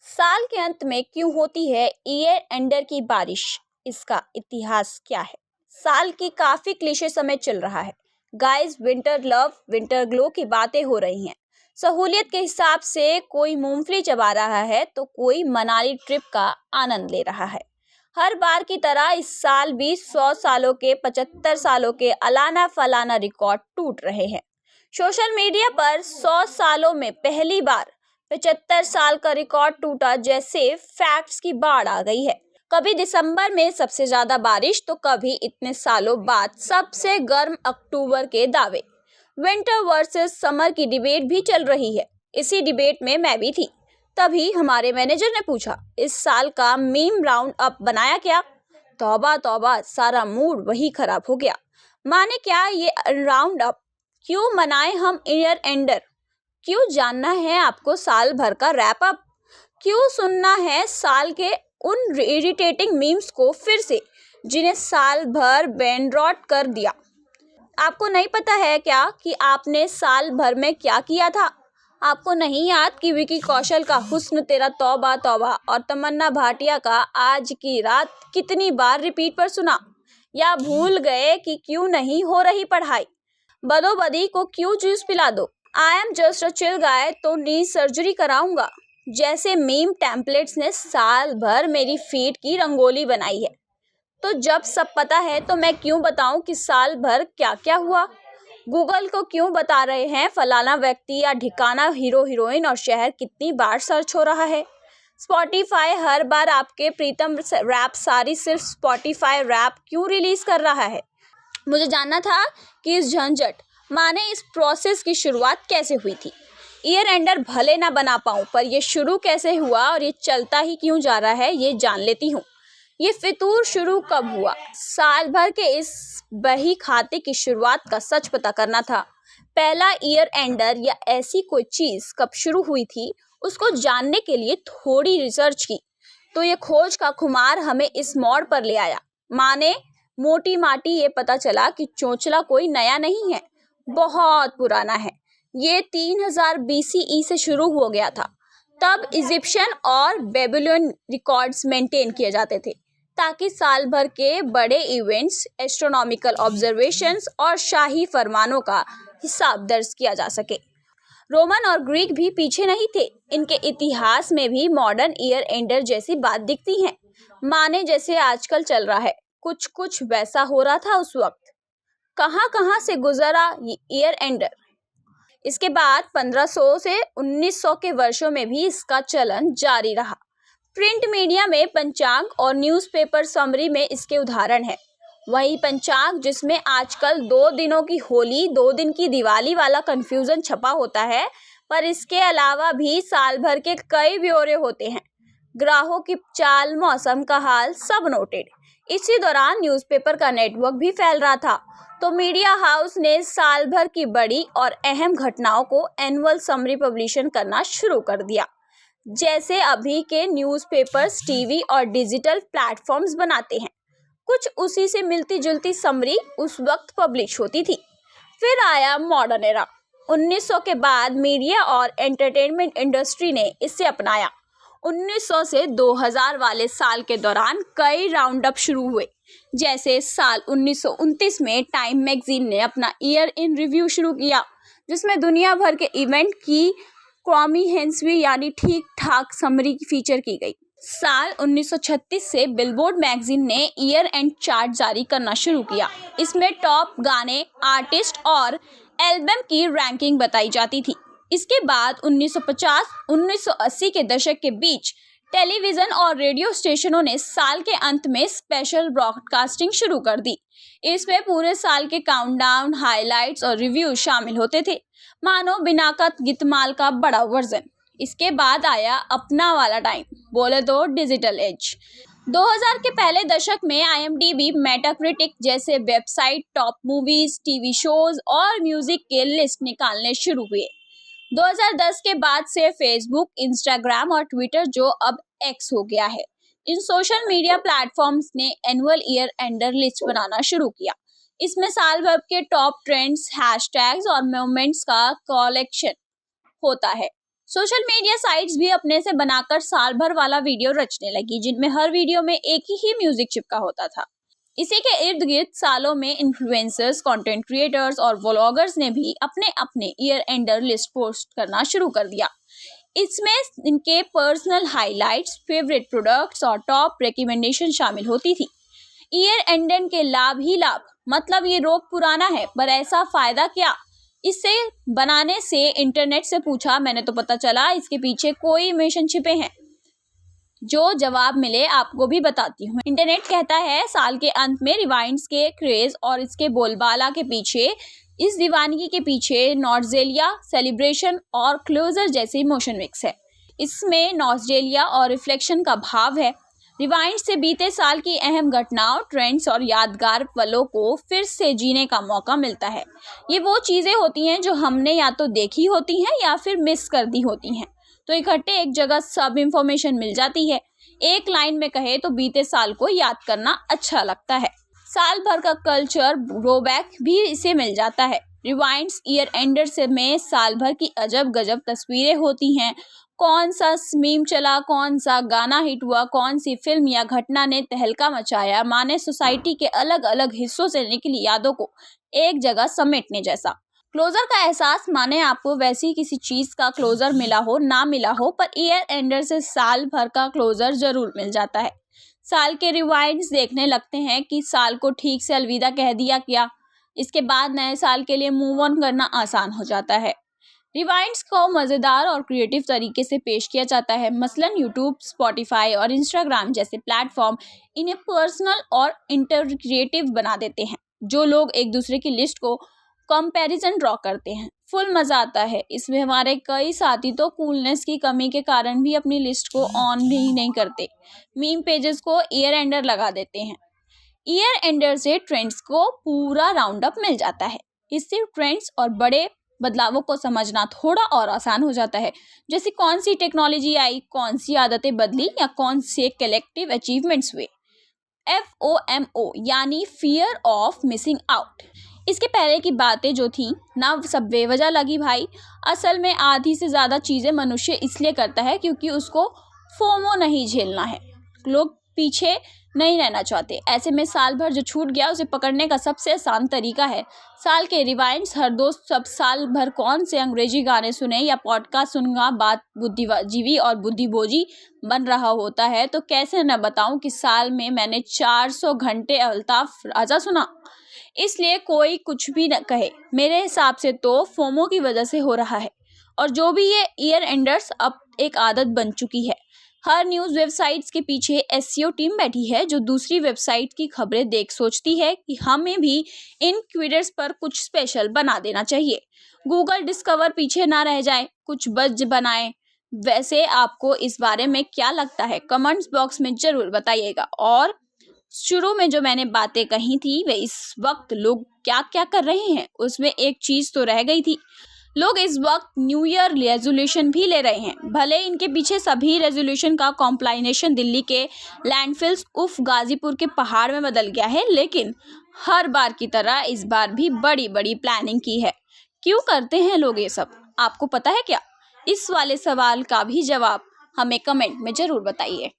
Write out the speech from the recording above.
साल के अंत में क्यों होती है ईयर एंडर की बारिश? इसका इतिहास क्या है? साल की काफी क्लीशे समय चल रहा है। Guys, winter love, winter glow की बातें हो रही हैं। सहूलियत के हिसाब से कोई मूंगफली चबा रहा है तो कोई मनाली ट्रिप का आनंद ले रहा है। हर बार की तरह इस साल भी 100 सालों के 75 सालों के अलाना फलाना रिकॉर्ड टूट रहे हैं। सोशल मीडिया पर 100 सालों में पहली बार 75 साल का रिकॉर्ड टूटा जैसे फैक्ट्स की बाढ़ आ गई है। कभी दिसंबर में सबसे ज्यादा बारिश तो कभी इतने सालों बाद सबसे गर्म अक्टूबर के दावे। विंटर वर्सेस समर की डिबेट भी चल रही है। इसी डिबेट में मैं भी थी। तभी हमारे मैनेजर ने पूछा, इस साल का मीम राउंड अप बनाया क्या? तौबा तौबा, सारा मूड वही खराब हो गया। माने क्या ये राउंड अप? क्यों मनाए हम ईयर एंडर? क्यों जानना है आपको साल भर का रैप अप? क्यों सुनना है साल के उन इरिटेटिंग मीम्स को फिर से, जिन्हें साल भर बैंड्रॉट कर दिया? आपको नहीं पता है क्या कि आपने साल भर में क्या किया था? आपको नहीं याद कि विकी कौशल का हुस्न तेरा तौबा तौबा और तमन्ना भाटिया का आज की रात कितनी बार रिपीट पर सुना? या भूल गए कि क्यों नहीं हो रही पढ़ाई? बदोबदी को क्यों जूस पिला दो? I am just a chill guy तो नी सर्जरी कराऊंगा जैसे मीम टेम्पलेट्स ने साल भर मेरी फीड की रंगोली बनाई है। तो जब सब पता है तो मैं क्यों बताऊं कि साल भर क्या क्या हुआ? गूगल को क्यों बता रहे हैं फलाना व्यक्ति या ठिकाना, हीरो हीरोइन और शहर कितनी बार सर्च हो रहा है? स्पॉटिफाई हर बार आपके प्रीतम रैप सारी सिर्फ स्पॉटिफाई रैप क्यों रिलीज कर रहा है? मुझे जानना था कि इस झंझट माने इस प्रोसेस की शुरुआत कैसे हुई थी। ईयर एंडर भले ना बना पाऊं, पर ये शुरू कैसे हुआ और ये चलता ही क्यों जा रहा है ये जान लेती हूँ। ये फितूर शुरू कब हुआ? साल भर के इस बही खाते की शुरुआत का सच पता करना था। पहला ईयर एंडर या ऐसी कोई चीज कब शुरू हुई थी, उसको जानने के लिए थोड़ी रिसर्च की तो ये खोज का खुमार हमें इस मोड़ पर ले आया। माने मोटी माटी ये पता चला कि चोंचला कोई नया नहीं है, बहुत पुराना है। ये 3000 BCE से शुरू हो गया था। तब इजिप्शियन और बेबीलोनियन रिकॉर्ड्स मेंटेन किए जाते थे ताकि साल भर के बड़े इवेंट्स, एस्ट्रोनॉमिकल ऑब्जर्वेशंस और शाही फरमानों का हिसाब दर्ज किया जा सके। रोमन और ग्रीक भी पीछे नहीं थे। इनके इतिहास में भी मॉडर्न ईयर एंडर जैसी बात दिखती है। माने जैसे आजकल चल रहा है, कुछ कुछ वैसा हो रहा था उस वक्त। कहाँ कहाँ से गुजरा ईयर एंडर। इसके बाद 1500 से 1900 के वर्षों में भी इसका चलन जारी रहा। प्रिंट मीडिया में पंचांग और न्यूज़पेपर समरी में इसके उदाहरण है। वही पंचांग जिसमें आजकल 2 दिनों की होली, 2 दिन की दिवाली वाला कंफ्यूजन छपा होता है, पर इसके अलावा भी साल भर के कई ब्यौरे होते हैं। ग्राहों की चाल, मौसम का हाल सब नोटेड। इसी दौरान न्यूज़पेपर का नेटवर्क भी फैल रहा था, तो मीडिया हाउस ने साल भर की बड़ी और अहम घटनाओं को एनुअल समरी पब्लिशन करना शुरू कर दिया। जैसे अभी के न्यूज़पेपर्स, टीवी और डिजिटल प्लेटफॉर्म्स बनाते हैं, कुछ उसी से मिलती जुलती समरी उस वक्त पब्लिश होती थी। फिर आया मॉडर्न एरा। 1900 के बाद मीडिया और एंटरटेनमेंट इंडस्ट्री ने इसे अपनाया। 1900 से 2000 वाले साल के दौरान कई राउंड अप शुरू हुए। जैसे साल 1929 में टाइम मैगजीन ने अपना ईयर इन रिव्यू शुरू किया, जिसमें दुनिया भर के इवेंट की कॉम्प्रिहेंसिव यानी ठीक ठाक समरी फीचर की गई। साल 1936 से बिलबोर्ड मैगजीन ने ईयर एंड चार्ट जारी करना शुरू किया। इसमें टॉप गाने, आर्टिस्ट और एल्बम की रैंकिंग बताई जाती थी। इसके बाद 1950-1980 के दशक के बीच टेलीविजन और रेडियो स्टेशनों ने साल के अंत में स्पेशल ब्रॉडकास्टिंग शुरू कर दी। इसमें पूरे साल के काउंटडाउन, हाइलाइट्स और रिव्यू शामिल होते थे, मानो बिनाकत गीतमाल का बड़ा वर्जन। इसके बाद आया अपना वाला टाइम, बोले तो डिजिटल एज। 2000 के पहले दशक में IMDb, मेटाक्रिटिक जैसे website top movies, TV shows और म्यूजिक के लिस्ट निकालने शुरू हुए। 2010 के बाद से फेसबुक, इंस्टाग्राम और ट्विटर, जो अब एक्स हो गया है, इन सोशल मीडिया प्लेटफॉर्म्स ने एनुअल ईयर एंडर लिस्ट बनाना शुरू किया। इसमें साल भर के टॉप ट्रेंड्स, हैशटैग्स और मूवमेंट्स का कलेक्शन होता है। सोशल मीडिया साइट्स भी अपने से बनाकर साल भर वाला वीडियो रचने लगी, जिनमें हर वीडियो में एक ही म्यूजिक चिपका होता था। इसी के इर्द गिर्द सालों में इन्फ्लुएंसर्स, कंटेंट क्रिएटर्स और व्लॉगर्स ने भी अपने अपने ईयर एंडर लिस्ट पोस्ट करना शुरू कर दिया। इसमें इनके पर्सनल हाइलाइट्स, फेवरेट प्रोडक्ट्स और टॉप रिकमेंडेशन शामिल होती थी। ईयर एंडर के लाभ ही लाभ, मतलब ये रोग पुराना है पर ऐसा फायदा क्या? इसे बनाने से इंटरनेट से पूछा मैंने तो पता चला इसके पीछे कोई मिशन छिपे हैं। जो जवाब मिले आपको भी बताती हूँ। इंटरनेट कहता है साल के अंत में रिवाइंड्स के क्रेज और इसके बोलबाला के पीछे, इस दीवानगी के पीछे नॉस्टैल्जिया, सेलिब्रेशन और क्लोजर जैसे इमोशन मिक्स है। इसमें नॉस्टैल्जिया और रिफ्लेक्शन का भाव है। रिवाइंड से बीते साल की अहम घटनाओं, ट्रेंड्स और यादगार पलों को फिर से जीने का मौका मिलता है। ये वो चीज़ें होती हैं जो हमने या तो देखी होती हैं या फिर मिस कर दी होती हैं, तो इकट्ठे एक जगह सब इंफॉर्मेशन मिल जाती है। एक लाइन में कहे तो बीते साल को याद करना अच्छा लगता है। साल भर का कल्चर ब्रोबैक भी इसे मिल जाता है। रिवाइंड्स ईयर एंडर से में साल भर की अजब गजब तस्वीरें होती हैं। कौन सा मीम चला, कौन सा गाना हिट हुआ, कौन सी फिल्म या घटना ने तहलका मचाया, माने सोसाइटी के अलग अलग हिस्सों से निकली यादों को एक जगह समेटने जैसा। क्लोजर का एहसास, माने आपको वैसी किसी चीज का क्लोजर मिला हो ना मिला हो, पर ईयर एंडर से साल भर का क्लोजर जरूर मिल जाता है। साल के रिवाइंड्स देखने लगते हैं कि साल को ठीक से अलविदा कह दिया क्या। इसके बाद नए साल के लिए मूव ऑन करना आसान हो जाता है। रिवाइंड्स को मज़ेदार और क्रिएटिव तरीके से पेश किया जाता है। मसलन यूट्यूब, स्पॉटिफाई और इंस्टाग्राम जैसे प्लेटफॉर्म इन्हें पर्सनल और इंटरक्रिएटिव बना देते हैं। जो लोग एक दूसरे की लिस्ट को कंपैरिजन ड्रॉ करते हैं, फुल मज़ा आता है। इसमें हमारे कई साथी तो कूलनेस की कमी के कारण भी अपनी लिस्ट को ऑन ही नहीं करते, मीम पेजेस को ईयर एंडर लगा देते हैं। ईयर एंडर से ट्रेंड्स को पूरा राउंड अप मिल जाता है। इससे ट्रेंड्स और बड़े बदलावों को समझना थोड़ा और आसान हो जाता है, जैसे कौन सी टेक्नोलॉजी आई, कौन सी आदतें बदली या कौन से कलेक्टिव अचीवमेंट्स हुए। FOMO यानी फियर ऑफ मिसिंग आउट। इसके पहले की बातें जो थी ना, सब बेवजह लगी भाई। असल में आधी से ज़्यादा चीज़ें मनुष्य इसलिए करता है क्योंकि उसको फोमो नहीं झेलना है। लोग पीछे नहीं रहना चाहते। ऐसे में साल भर जो छूट गया उसे पकड़ने का सबसे आसान तरीका है साल के रिवाइंड्स। हर दोस्त सब साल भर कौन से अंग्रेजी गाने सुने या पॉडकास्ट सुनगा बात बुद्धिजीवी और बुद्धिभोजी बन रहा होता है, तो कैसे न बताऊं कि साल में मैंने 400 घंटे अल्ताफ राजा सुना। इसलिए कोई कुछ भी न कहे, मेरे हिसाब से तो फोमो की वजह से हो रहा है। और जो भी ये ईयर एंडर्स अब एक आदत बन चुकी है। हर न्यूज़ वेबसाइट्स के पीछे SEO टीम बैठी है जो दूसरी वेबसाइट की खबरें देख सोचती है कि हमें भी इन कीवर्ड्स पर कुछ स्पेशल बना देना चाहिए। गूगल डिस्कवर पीछे ना रह जाए, कुछ बज बनाए। वैसे आपको इस बारे में क्या लगता है, कमेंट्स बॉक्स में ज़रूर बताइएगा। और शुरू में जो मैंने बातें कही थी वे इस वक्त लोग क्या क्या कर रहे हैं, उसमें एक चीज़ तो रह गई थी। लोग इस वक्त न्यू ईयर रेजोल्यूशन भी ले रहे हैं। भले इनके पीछे सभी रेजोल्यूशन का कॉम्प्लाइनेशन दिल्ली के लैंडफिल्स उफ गाजीपुर के पहाड़ में बदल गया है, लेकिन हर बार की तरह इस बार भी बड़ी बड़ी प्लानिंग की है। क्यों करते हैं लोग ये सब, आपको पता है क्या? इस वाले सवाल का भी जवाब हमें कमेंट में ज़रूर बताइए।